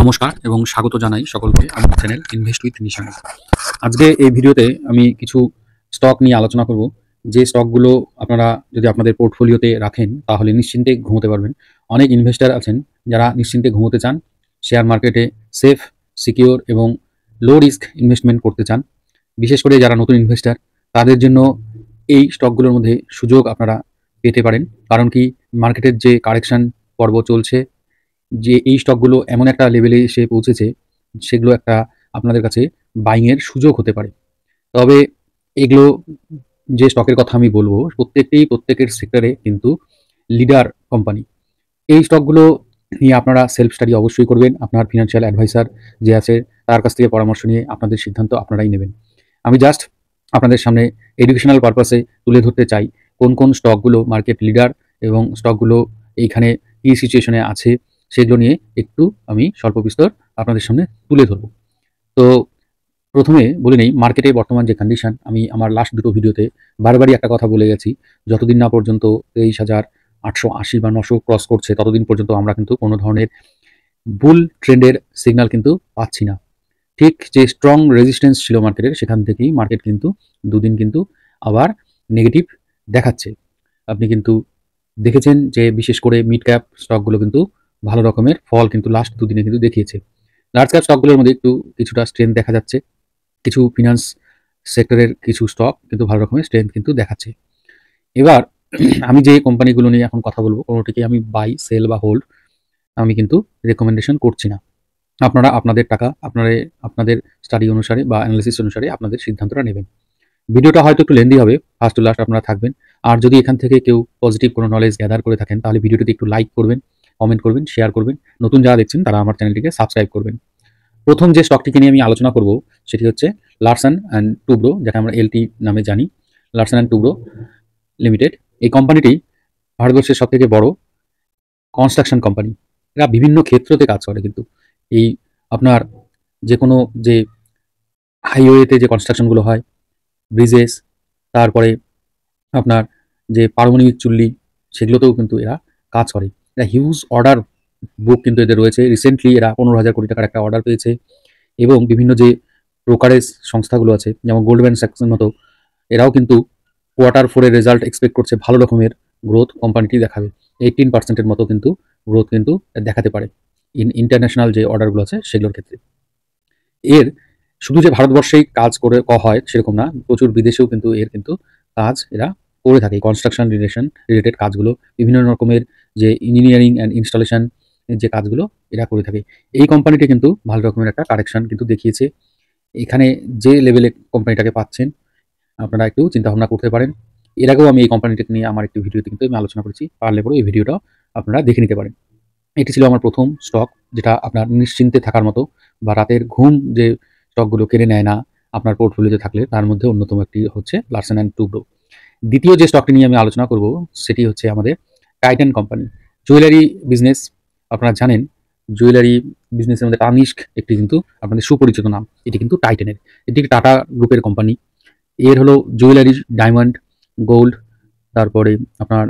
নমস্কার এবং স্বাগত জানাই সকলকে আমার চ্যানেল ইনভেস্ট উইথ নিশান। আজকে এই ভিডিওতে আমি কিছু স্টক নিয়ে আলোচনা করব, যে স্টকগুলো আপনারা যদি আপনাদের পোর্টফোলিওতে রাখেন তাহলে নিশ্চিন্তে ঘুমোতে পারবেন। অনেক ইনভেস্টর আছেন যারা নিশ্চিন্তে ঘুমোতে চান, শেয়ার মার্কেটে সেফ, সিকিউর এবং লো রিস্ক ইনভেস্টমেন্ট করতে চান। বিশেষ করে যারা নতুন ইনভেস্টর, তাদের জন্য এই স্টকগুলোর মধ্যে সুযোগ আপনারা পেতে পারেন। কারণ কি, মার্কেটের যে কারেকশন পর্ব চলছে, যে এই স্টকগুলো এমন একটা লেভেলে এসে পৌঁছেছে, সেগুলো একটা আপনাদের কাছে বাইংয়ের সুযোগ হতে পারে। তবে এগুলো, যে স্টকের কথা আমি বলবো, প্রত্যেকের সেক্টরে কিন্তু লিডার কোম্পানি। এই স্টকগুলো নিয়ে আপনারা সেলফ স্টাডি অবশ্যই করবেন। আপনার ফিনান্সিয়াল অ্যাডভাইসার যে আছে তার কাছ থেকে পরামর্শ নিয়ে আপনাদের সিদ্ধান্ত আপনারাই নেবেন। আমি জাস্ট আপনাদের সামনে এডুকেশনাল পারপাসে তুলে ধরতে চাই কোন কোন স্টকগুলো মার্কেট লিডার এবং স্টকগুলো এইখানে কী সিচুয়েশনে আছে, সেগুলো নিয়ে একটু আমি স্বল্প বিস্তর আপনাদের সামনে তুলে ধরব। তো প্রথমে বলে নেই, মার্কেটে বর্তমান যে কন্ডিশন, আমি আমার লাস্ট দুটো ভিডিওতে বারবারই একটা কথা বলে গেছি, যতদিন না পর্যন্ত 23,880 বা 900 ক্রস করছে ততদিন পর্যন্ত আমরা কিন্তু কোনো ধরনের বুল ট্রেন্ডের সিগন্যাল কিন্তু পাচ্ছি না। ঠিক যে স্ট্রং রেজিস্ট্যান্স ছিল মার্কেটের, সেখান থেকেই মার্কেট কিন্তু দুদিন কিন্তু আবার নেগেটিভ দেখাচ্ছে। আপনি কিন্তু দেখেছেন যে বিশেষ করে মিড ক্যাপ স্টকগুলো কিন্তু ভালো রকমের ফল কিন্তু লাস্ট দুদিনে কিন্তু দেখিয়েছে। লার্জ ক্যাপ স্টকগুলোর মধ্যে কিছুটা স্ট্রেংথ দেখা যাচ্ছে। কিছু ফিনান্স সেক্টরের কিছু স্টক কিন্তু ভালো রকমের স্ট্রেংথ কিন্তু দেখাচ্ছে। এবার আমি যে কোম্পানিগুলো নিয়ে এখন কথা বলবো, কোনোটিকে আমি বাই, সেল বা হোল্ড আমি কিন্তু রেকমেন্ডেশন করছি না। আপনারা আপনাদের টাকা আপনাদের স্টাডি অনুসারে বা অ্যানালিসিস অনুসারে আপনাদের সিদ্ধান্তটা নেবেন। ভিডিওটা হয়তো একটু লেন্দি হবে, ফার্স্ট টু লাস্ট আপনারা থাকবেন। আর যদি এখান থেকে কেউ পজিটিভ কোনো নলেজ গ্যাদার করে থাকেন, তাহলে ভিডিওটিতে একটু লাইক করবেন, কমেন্ট করবেন, শেয়ার করবেন। নতুন যারা দেখছেন তারা আমার চ্যানেলটিকে সাবস্ক্রাইব করবেন। প্রথম যে স্টকটিকে নিয়ে আমি আলোচনা করব সেটি হচ্ছে লারসন অ্যান্ড টুব্রো, যাকে আমরা এলটি নামে জানি, লারসন অ্যান্ড টুব্রো লিমিটেড। এই কোম্পানিটি ভারতবর্ষের সবথেকে বড় কনস্ট্রাকশন কোম্পানি। এরা বিভিন্ন ক্ষেত্রতে কাজ করে কিন্তু। এই আপনার যে কোনো যে হাইওয়েতে যে কনস্ট্রাকশনগুলো হয়, ব্রিজেস, তারপরে আপনার যে পারমাণবিক চুল্লি, সেগুলোতেও কিন্তু এরা কাজ করে। এরা হিউজ অর্ডার বুক কিন্তু এদের রয়েছে। রিসেন্টলি এরা 15,000 কোটি টাকার একটা অর্ডার পেয়েছে। এবং বিভিন্ন যে ব্রোকারেজ সংস্থাগুলো আছে, যেমন গোল্ডম্যান স্যাক্সের মতো, এরাও কিন্তু Q4 এর রেজাল্ট এক্সপেক্ট করছে ভালো রকমের গ্রোথ কোম্পানিটি দেখাবে। 18% মতো কিন্তু গ্রোথ কিন্তু দেখাতে পারে ইন্টারন্যাশনাল যে অর্ডারগুলো আছে সেগুলোর ক্ষেত্রে। এর শুধু যে ভারতবর্ষেই কাজ করে হয় সেরকম না, প্রচুর বিদেশেও কিন্তু এর কিন্তু কাজ এরা করে থাকে। কনস্ট্রাকশন রিলেটেড কাজগুলো, বিভিন্ন রকমের যে ইঞ্জিনিয়ারিং অ্যান্ড ইনস্টলেশন যে কাজগুলো এরা করে থাকে। এই কোম্পানিটি কিন্তু ভালো রকমের একটা কারেকশন কিন্তু দেখিয়েছে। এখানে যে লেভেলে কোম্পানিটাকে পাচ্ছেন, আপনারা একটু চিন্তাভাবনা করতে পারেন। এর আগেও আমি এই কোম্পানিটাকে নিয়ে আমার একটি ভিডিওতে কিন্তু আমি আলোচনা করেছি, পারলে পরে এই ভিডিওটাও আপনারা দেখে নিতে পারেন। এটি ছিল আমার প্রথম স্টক, যেটা আপনার নিশ্চিন্তে থাকার মতো, বা রাতের ঘুম যে স্টকগুলো কেড়ে নেয় না আপনার পোর্টফোলিওতে থাকলে, তার মধ্যে অন্যতম একটি হচ্ছে লারসন অ্যান্ড টুব্রো। দ্বিতীয় যে স্টকটি নিয়ে আমি আলোচনা করব সেটি হচ্ছে আমাদের টাইটান কোম্পানি। জুয়েলারি বিজনেস, আপনারা জানেন জুয়েলারি বিজনেসের মধ্যে তানিস্ক একটি কিন্তু আপনাদের সুপরিচিত নাম। এটি কিন্তু টাইটানের, এটি একটি টাটা গ্রুপের কোম্পানি। এর হলো জুয়েলারি, ডায়মন্ড, গোল্ড, তারপরে আপনার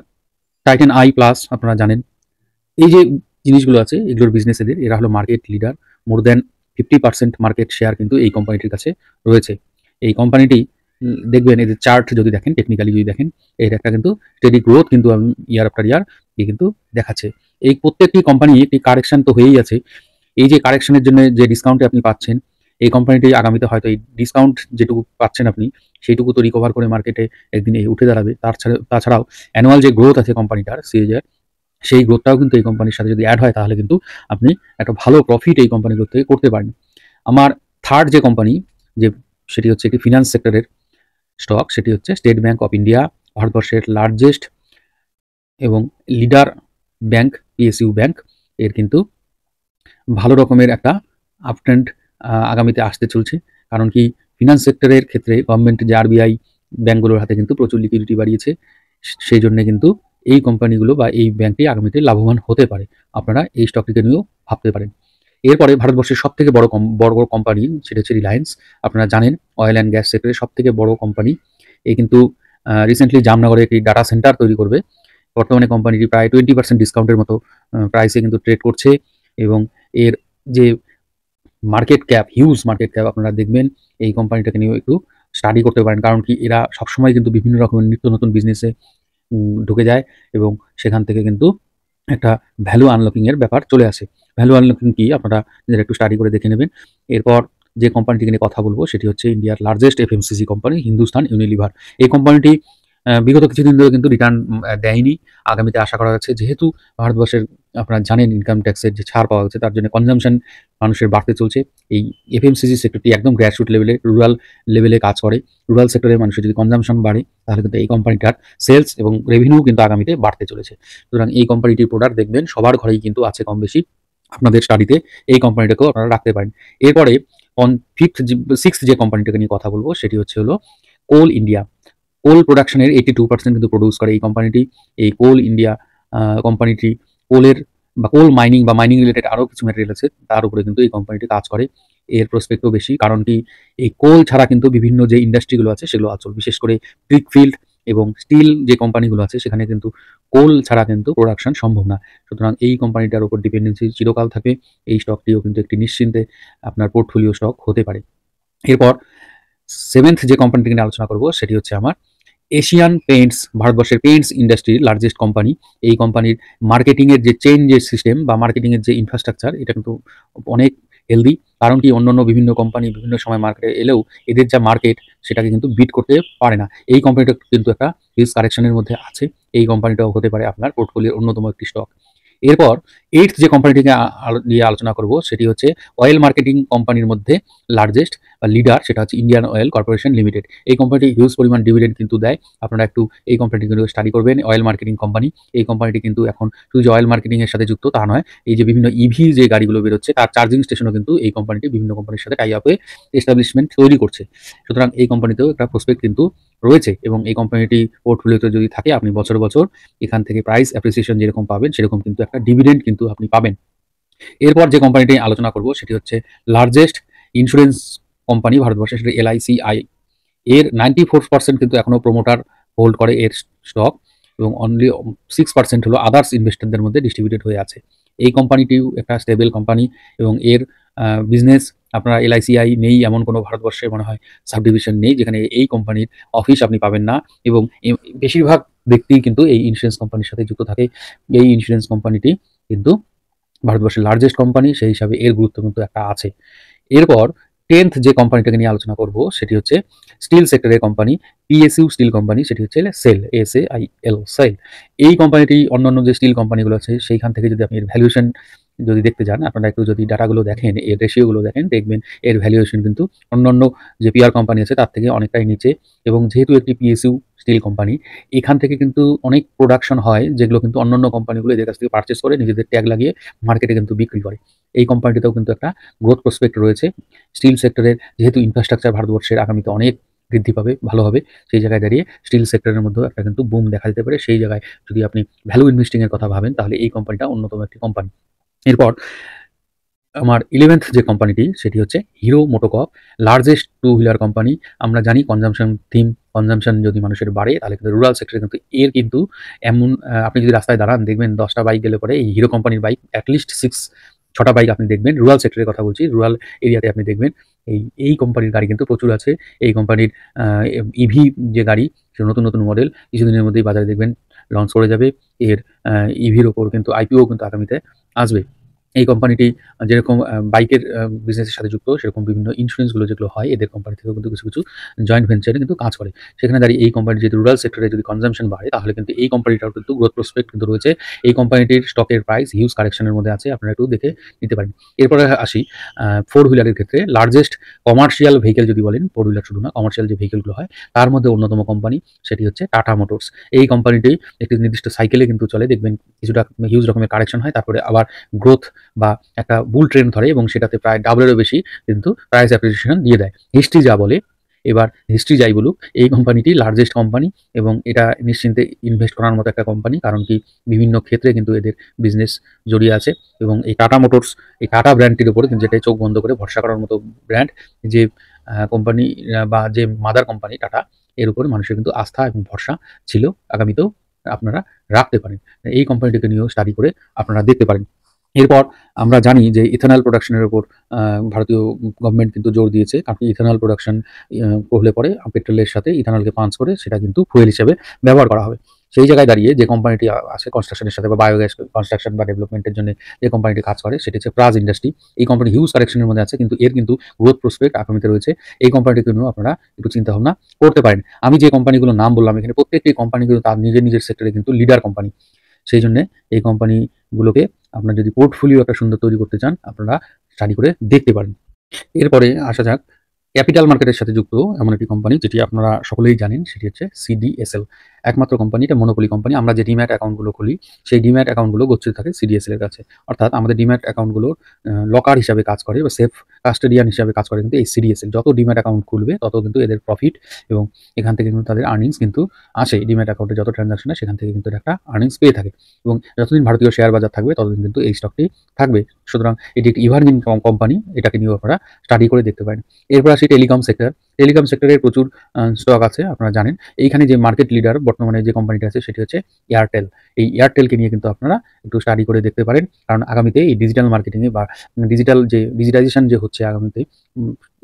টাইটান আই প্লাস, আপনারা জানেন। এই যে জিনিসগুলো আছে এগুলোর বিজনেস এরা হলো market leader. More than 50% market share কিন্তু এই কোম্পানিটির কাছে রয়েছে। এই কোম্পানিটি দেখবেন, এদের চার্ট যদি দেখেন, টেকনিক্যালি যদি দেখেন, এর একটা কিন্তু স্টেডি গ্রোথ কিন্তু ইয়ার আফটার ইয়ার কিন্তু দেখাচ্ছে। এই প্রত্যেকটি কোম্পানি একটি কারেকশন তো হয়েই আছে। এই যে কারেকশনের জন্য যে ডিসকাউন্টে আপনি পাচ্ছেন, এই কোম্পানিটি আগামীতে হয়তো এই ডিসকাউন্ট যেটুকু পাচ্ছেন আপনি, সেইটুকু তো রিকভার করে মার্কেটে একদিন উঠে দাঁড়াবে। তাছাড়াও অ্যানুয়াল যে গ্রোথ আছে কোম্পানিটার, সেই গ্রোথটাও কিন্তু এই কোম্পানির সাথে যদি অ্যাড হয়, তাহলে কিন্তু আপনি একটা ভালো প্রফিট এই কোম্পানিগুলো থেকে করতে পারেন। আমার থার্ড যে কোম্পানি, যে সেটি হচ্ছে একটি ফিনান্স সেক্টরের স্টক, সেটি হচ্ছে স্টেট ব্যাংক অফ ইন্ডিয়া, ভারতবর্ষের লার্জেস্ট এবং লিডার ব্যাংক, পিএসইউ ব্যাংক। এর কিন্তু ভালো রকমের একটা আপট্রেন্ড আগামীতে আসতে চলছে। কারণ কি, ফিনান্স সেক্টরের ক্ষেত্রে গভর্নমেন্ট যে আরবিআই ব্যাংকগুলোর হাতে কিন্তু প্রচুর লিকুইডিটি বাড়িয়েছে, সেই জন্য কিন্তু এই কোম্পানিগুলো বা এই ব্যাংকটি আগামীতে লাভবান হতে পারে। আপনারা এই স্টকটিকে নিয়েও ভাবতে পারেন। এরপরে ভারতবর্ষের সবথেকে বড় কোম্পানি সেটা হচ্ছে রিলায়েন্স। আপনারা জানেন অয়েল অ্যান্ড গ্যাস সেক্টরের সবথেকে বড় কোম্পানি। এই কিন্তু রিসেন্টলি জামনগরে একটি ডাটা সেন্টার তৈরি করবে। বর্তমানে কোম্পানিটি প্রায় 20% ডিসকাউন্টের মতো প্রাইসে কিন্তু ট্রেড করছে। এবং এর যে market cap, huge market cap, আপনারা দেখবেন এই কোম্পানিটাকে নিয়েও একটু স্টাডি করতে পারেন। কারণ কি এরা সবসময় কিন্তু বিভিন্ন রকমের নিত্য নতুন বিজনেসে ঢুকে যায় এবং সেখান থেকে কিন্তু একটা ভ্যালু আনলকিং এর ব্যাপার চলে আসে। ভ্যালু আনলকিং কি আপনারা নিজেরা একটু স্টাডি করে দেখে নেবেন। এরপর যে কোম্পানিটিকে নিয়ে কথা বলবো সেটি হচ্ছে ইন্ডিয়ার largest FMCG company Hindustan Unilever. এই কোম্পানিটি বিগত কিছুদিন ধরে কিন্তু রিটার্ন দেয়নি। আগামীতে আশা করা যাচ্ছে, যেহেতু ভারতবর্ষের আপনারা জানেন ইনকাম ট্যাক্সের যে ছাড় পাওয়া যাচ্ছে তার জন্য কনজাম্পশন মানুষের বাড়তে চলছে। এই এফএমসিজি সেক্টরটি একদম গ্রাসরুট লেভেলে, রুরাল লেভেলে কাজ করে। রুরাল সেক্টরে মানুষের যদি কনজাম্পশন বাড়ে তাহলে কিন্তু এই কোম্পানিটার সেলস এবং রেভিনিউ কিন্তু আগামীতে বাড়তে চলেছে। সুতরাং এই কোম্পানিটির প্রোডাক্ট দেখবেন সবার ঘরেই কিন্তু আছে কম বেশি। আপনাদের স্টাডিতে এই কোম্পানিটাকেও আপনারা রাখতে পারেন। এরপরে সিক্সথ যে কোম্পানিটাকে নিয়ে কথা বলবো সেটি হলো কোল ইন্ডিয়া। কোল প্রোডাকশনের 82% কিন্তু প্রডিউস করে এই কোম্পানিটি। এই কোল ইন্ডিয়া কোম্পানিটি কোলের বা কোল মাইনিং বা মাইনিং রিলেটেড আরও কিছু ম্যাটেরিয়াল আছে তার উপরে কিন্তু এই কোম্পানিটি কাজ করে। এর প্রসপেক্টও বেশি, কারণ কি এই কোল ছাড়া কিন্তু বিভিন্ন যে ইন্ডাস্ট্রিগুলো আছে সেগুলো আচল, বিশেষ করে ব্রিক ফিল্ড এবং স্টিল যে কোম্পানিগুলো আছে সেখানে কিন্তু কোল ছাড়া কিন্তু প্রোডাকশন সম্ভব না। সুতরাং এই কোম্পানিটার উপর ডিপেন্ডেন্সি চিরকাল থাকবে। এই স্টকটিও কিন্তু একটি নিশ্চিন্তে আপনার পোর্টফোলিও স্টক হতে পারে। এরপর সেভেন্থ যে কোম্পানিটি নিয়ে আলোচনা করব সেটি হচ্ছে আমার এশিয়ান পেইন্টস, ভারতবর্ষের পেইন্টস ইন্ডাস্ট্রির লার্জেস্ট কোম্পানি। এই কোম্পানির মার্কেটিংয়ের যে চেঞ্জের সিস্টেম বা মার্কেটিংয়ের যে ইনফ্রাস্ট্রাকচার এটা কিন্তু অনেক হেলদি। কারণ কি অন্যান্য বিভিন্ন কোম্পানি বিভিন্ন সময় মার্কেটে এলেও এদের যা মার্কেট সেটাকে কিন্তু বিট করতে পারে না। এই কোম্পানিটা কিন্তু একটা হিউজ কারেকশনের মধ্যে আছে। এই কোম্পানিটাও হতে পারে আপনার পোর্টফোলিওর অন্যতম একটি স্টক। এরপর এইটথ যে কোম্পানিটিকে নিয়ে আলোচনা করব সেটি হচ্ছে অয়েল মার্কেটিং কোম্পানির মধ্যে লার্জেস্ট বা লিডার, সেটা হচ্ছে ইন্ডিয়ান অয়েল কর্পোরেশন লিমিটেড। এই কোম্পানিটি হিউজ পরিমাণ ডিভিডেন্ড কিন্তু দেয়। আপনারা একটু এই কোম্পানিটি স্টাডি করবেন। অয়েল মার্কেটিং কোম্পানি, এই কোম্পানিটি কিন্তু এখন শুধু যে অয়েল মার্কেটিং এর সাথে যুক্ত তা নয়, এই যে বিভিন্ন ইভি যে গাড়িগুলো বেরোচ্ছে তার চার্জিং স্টেশনও কিন্তু এই কোম্পানিটি বিভিন্ন কোম্পানির সাথে টাই আপে এস্টাবলিশমেন্ট তৈরি করছে। সুতরাং এই কোম্পানিতেও একটা প্রসপেক্ট কিন্তু রয়েছে এবং এই কোম্পানিটি পোর্টফোলিওতে যদি থাকে আপনি বছর বছর এখান থেকে প্রাইস অ্যাপ্রিসিয়েশন যেরকম পাবেন সেরকম কিন্তু একটা ডিভিডেন্ড কিন্তু আপনি পাবেন। এরপর যে কোম্পানিটি আলোচনা করব সেটি হচ্ছে লার্জেস্ট ইন্স্যুরেন্স কোম্পানি ভারতবর্ষে, সেটা LICI। এর 94% কিন্তু এখনো প্রমোটার হোল্ড করে এর স্টক এবং অনলি 6% হলো আদার্স ইনভেস্টরদের মধ্যে ডিস্ট্রিবিউটেড হয়ে আছে। এই কোম্পানিটিও একটা স্টেবল কোম্পানি এবং এর বিজনেস আপনারা LICI নেই এমন কোনো ভারতবর্ষে মনে হয় সাব ডিভিশন নেই যেখানে এই কোম্পানির অফিস আপনি পাবেন না। এবং বেশিরভাগ ব্যক্তি কিন্তু এই ইন্স্যুরেন্স কোম্পানির সাথে যুক্ত থাকে। এই ইন্স্যুরেন্স কোম্পানিটি কিন্তু ভারতবর্ষের লার্জেস্ট কোম্পানি, সেই হিসাবে এর গুরুত্ব কিন্তু একটা আছে। এরপর 10th যে কোম্পানিটাকে নিয়ে আলোচনা করব সেটি হচ্ছে স্টিল সেক্টরের কোম্পানি, PSU স্টিল কোম্পানি, সেটি হচ্ছে সেল, SAIL, সেল। এই কোম্পানিটি অন্যান্য যে স্টিল কোম্পানিগুলো আছে সেইখান থেকে যদি আপনি এর ভ্যালুয়েশন যদি দেখতে যান, আপনারা একটু যদি ডাটাগুলো দেখেন, এর রেশিওগুলো দেখেন, দেখবেন এর ভ্যালুয়েশন কিন্তু অন্যান্য যে পিআর কোম্পানি আছে তার থেকে অনেকটাই নিচে। এবং যেহেতু একটি PSU স্টিল কোম্পানি, এখান থেকে কিন্তু অনেক প্রোডাকশন হয় যেগুলো কিন্তু অন্যান্য কোম্পানিগুলো এদের কাছ থেকে পারচেস করে নিজেদের ট্যাগ লাগিয়ে মার্কেটে কিন্তু বিক্রি করে। এই কোম্পানিটিতেও কিন্তু একটা গ্রোথ প্রসপেক্ট রয়েছে। স্টিল সেক্টরের যেহেতু ইনফ্রাস্ট্রাকচার ভারতবর্ষের আগামীতে অনেক বৃদ্ধি পাবে, ভালো হবে, সেই জায়গায় দাঁড়িয়ে স্টিল সেক্টরের মধ্যেও একটা কিন্তু বুম দেখা যেতে পারে। সেই জায়গায় যদি আপনি ভ্যালু ইনভেস্টিং এর কথা ভাবেন তাহলে এই কোম্পানিটা অন্যতম একটি কোম্পানি। এরপর আমার 11th যে কোম্পানিটি সেটি হচ্ছে hero MotoCorp, largest two wheeler company. আমরা জানি কনজাম্পশন থিম, কনজাম্পশন যদি মানুষের বাড়ে তাহলে কিন্তু রুরাল সেক্টরে কিন্তু এর কিন্তু এমন আপনি যদি রাস্তায় দাঁড়ান দেখবেন 10টা বাইক গেলে পরে এই হিরো কোম্পানির বাইক অ্যাটলিস্ট 6টা বাইক আপনি দেখবেন। রুরাল সেক্টরের কথা বলছি, রুরাল এরিয়াতে আপনি দেখবেন এই কোম্পানির গাড়ি কিন্তু প্রচুর আছে। এই কোম্পানির ইভি যে গাড়ি সে নতুন নতুন মডেল কিছুদিনের মধ্যেই বাজারে দেখবেন লঞ্চ করে যাবে। এর ইভির ওপর কিন্তু IPO কিন্তু আগামীতে আসবে। এই কোম্পানিটি যেরকম বাইকের বিজনেসের সাথে যুক্ত, সেরকম বিভিন্ন ইন্স্যুরেন্সগুলো যেগুলো হয় এদের কোম্পানি থেকেও কিন্তু কিছু কিছু জয়েন্ট ভেঞ্চারে কিন্তু কাজ করে। সেখানে দাঁড়িয়ে এই কোম্পানির যেহেতু রুরাল সেক্টরে যদি কনজাম্পশন বাড়ে তাহলে কিন্তু এই কোম্পানিটাও কিন্তু গ্রোথ প্রসপেক্ট কিন্তু রয়েছে। এই কোম্পানিটির স্টকের প্রাইস হিউজ কারেকশনের মধ্যে আছে, আপনারা একটু দেখে নিতে পারেন। এরপরে আসি ফোর হুইলারের ক্ষেত্রে লার্জেস্ট কমার্শিয়াল ভেহিকেল যদি বলেন, ফোর হুইলার শুধু না, কমার্শিয়াল যে ভেহিকেলগুলো হয় তার মধ্যে অন্যতম কোম্পানি সেটি হচ্ছে টাটা মোটরস। এই কোম্পানিটি একটি নির্দিষ্ট সাইকেলে কিন্তু চলে, দেখবেন কিছুটা হিউজ রকমের কারেকশন হয় তারপরে আবার গ্রোথ বা একটা বুল ট্রেন্ড ধরে এবং সেটাতে প্রায় ডাবলেরও বেশি কিন্তু প্রাইস অ্যাপ্রিসিয়েশন দিয়ে দেয়। হিস্ট্রি যা বলে, এবার হিস্ট্রি যাই বলুক, এই কোম্পানিটি লার্জেস্ট কোম্পানি এবং এটা নিশ্চিন্তে ইনভেস্ট করার মতো একটা কোম্পানি, কারণ কি বিভিন্ন ক্ষেত্রে কিন্তু এদের বিজনেস জড়িয়ে আছে। এবং এই টাটা মোটরস, এই টাটা ব্র্যান্ডটির উপরে কিন্তু যেটাই চোখ বন্ধ করে ভরসা করার মতো ব্র্যান্ড, যে কোম্পানি বা যে মাদার কোম্পানি টাটা, এর উপর মানুষের কিন্তু আস্থা এবং ভরসা ছিল, আগামীতেও আপনারা রাখতে পারেন। এই কোম্পানিটিকে নিয়েও স্টাডি করে আপনারা দেখতে পারেন। এরপর আমরা জানি যে ইথানল প্রোডাকশনের উপর ভারতীয় গভর্নমেন্ট কিন্তু জোর দিয়েছে। কারণ ইথানল প্রোডাকশন করলে পরে পেট্রোলের সাথে ইথানলকে পাঞ্চ করে সেটা কিন্তু ফুয়েল হিসেবে ব্যবহার করা হবে। সেই জায়গায় দাঁড়িয়ে যে কোম্পানিটি আছে কনস্ট্রাকশনের সাথে বা বায়োগ্যাস কনস্ট্রাকশন বা ডেভেলপমেন্টের জন্য যে কোম্পানিটি কাজ করে সেটি হচ্ছে প্রাজ ইন্ডাস্ট্রি। এই কোম্পানি হিউজ কারেকশনের মধ্যে আছে, কিন্তু এর কিন্তু গ্রোথ প্রসপেক্ট আগামীতে রয়েছে। এই কোম্পানিটিকে নিয়েও আপনারা একটু চিন্তাভাবনা করতে পারেন। আমি যে কোম্পানিগুলোর নাম বললাম এখানে প্রত্যেকটি কোম্পানি কিন্তু তার নিজের সেক্টরে কিন্তু লিডার কোম্পানি। সেই জন্যে এই কোম্পানিগুলোকে আপনার যদি পোর্টফোলিও একটা সুন্দর তৈরি করতে চান, আপনারা স্টাডি করে দেখতে পারেন। এরপরে আসা যাক ক্যাপিটাল মার্কেটের সাথে যুক্ত এমন একটি কোম্পানি যেটি আপনারা সকলেই জানেন, সেটি হচ্ছে সিডিএসএল। একমাত্র কোম্পানি, এটা মনোপলি কোম্পানি। আমরা যে ডিম্যাট অ্যাকাউন্টগুলো খুলি সেই ডিম্যাট অ্যাকাউন্টগুলো গচ্ছিত থাকে সিডিএসএল এর কাছে। অর্থাৎ আমাদের ডিম্যাট অ্যাকাউন্টগুলোর লকার হিসাবে কাজ করে বা সেফ কাস্টোডিয়ান হিসাবে কাজ করে কিন্তু এই সিডিএসএল। যত ডিম্যাট অ্যাকাউন্ট খুলবে তত কিন্তু এদের প্রফিট এবং এখান থেকে কিন্তু তাদের আর্নিংস কিন্তু আসে। ডিম্যাট অ্যাকাউন্টে যত ট্রানজাকশন হয় সেখান থেকে কিন্তু একটা আর্নিংস পেয়ে থাকে এবং যতদিন ভারতীয় শেয়ার বাজার থাকবে ততদিন কিন্তু এই স্টকটি থাকবে। সুতরাং এটি একটি এভারগ্রিন কোম্পানি, এটাকে নিয়েও আপনারা স্টাডি করে দেখতে পারেন। এরপর আসি টেলিকম সেক্টর। টেলিকম সেক্টরে প্রচুর স্টক আছে, আপনারা জানেন। এইখানে যে মার্কেট লিডার বর্তমানে যে কোম্পানিটা আছে সেটি হচ্ছে এয়ারটেল। এই এয়ারটেলকে নিয়ে কিন্তু আপনারা একটু স্টাডি করে দেখতে পারেন, কারণ আগামীতে এই ডিজিটাল মার্কেটিংয়ে বা ডিজিটাইজেশন যে হচ্ছে আগামীতে,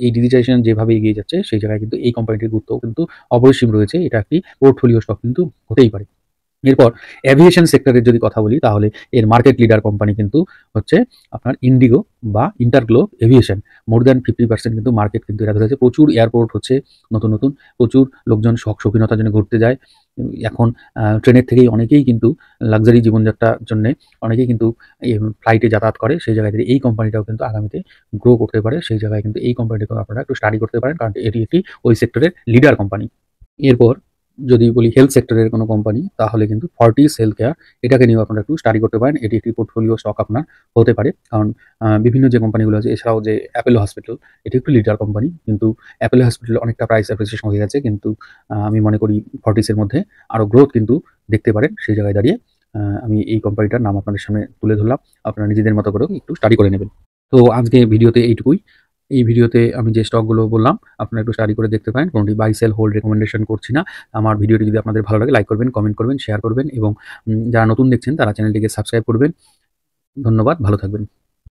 এই ডিজিটাইজেশন যেভাবে এগিয়ে যাচ্ছে সেই জায়গায় কিন্তু এই কোম্পানিটির গুরুত্বও কিন্তু অপরিসীম রয়েছে। এটা একটি পোর্টফোলিও স্টক কিন্তু হতেই পারে। এরপর এভিয়েশন সেক্টরের যদি কথা বলি তাহলে এর মার্কেট লিডার কোম্পানি কিন্তু হচ্ছে আপনার ইন্ডিগো বা ইন্টারগ্লোব এভিয়েশন। মোর দ্যান 50% কিন্তু মার্কেট কিন্তু এরা ধরেছে। প্রচুর এয়ারপোর্ট হচ্ছে নতুন, প্রচুর লোকজন শৌখিনতার জন্য ঘুরতে যায়। এখন ট্রেনের থেকেই অনেকেই কিন্তু লাক্সারি জীবনযাত্রার জন্যে অনেকেই কিন্তু ফ্লাইটে যাতায়াত করে। সেই জায়গা থেকে এই কোম্পানিটাও কিন্তু আগামীতে গ্রো করতে পারে। সেই জায়গায় কিন্তু এই কোম্পানিটাকেও আপনারা একটু স্টাডি করতে পারেন, কারণ এটি একটি ওই সেক্টরের লিডার কোম্পানি। এরপর যদি বলি হেলথ সেক্টরের কোনো কোম্পানি তাহলে কিন্তু ফর্টিস হেলথ কেয়ার, এটাকে নিয়েও আপনারা একটু স্টাডি করতে পারেন। এটি একটি পোর্টফোলিও স্টক আপনার হতে পারে, কারণ বিভিন্ন যে কোম্পানিগুলো আছে, এছাড়াও যে অ্যাপোলো হসপিটাল, এটি একটু লিডার কোম্পানি, কিন্তু অ্যাপোলো হসপিটাল অনেকটা প্রাইস অ্যাপ্রিসিয়েশন হয়ে গেছে, কিন্তু আমি মনে করি ফর্টিসের মধ্যে আরও গ্রোথ কিন্তু দেখতে পারেন। সেই জায়গায় দাঁড়িয়ে আমি এই কোম্পানিটার নাম আপনাদের সামনে তুলে ধরলাম, আপনারা নিজেদের মতো করেও একটু স্টাডি করে নেবেন। তো আজকে ভিডিওতে এইটুকুই। এই ভিডিওতে আমি যে স্টকগুলো বললাম আপনারা একটু স্টাডি করে দেখতে পারেন। কোনটি বাই, সেল, হোল্ড রেকমেন্ডেশন করছি না। আমার ভিডিওটি যদি আপনাদের ভালো লাগে লাইক করবেন, কমেন্ট করবেন, শেয়ার করবেন এবং যারা নতুন দেখছেন তারা চ্যানেলটিকে সাবস্ক্রাইব করবেন। ধন্যবাদ, ভালো থাকবেন।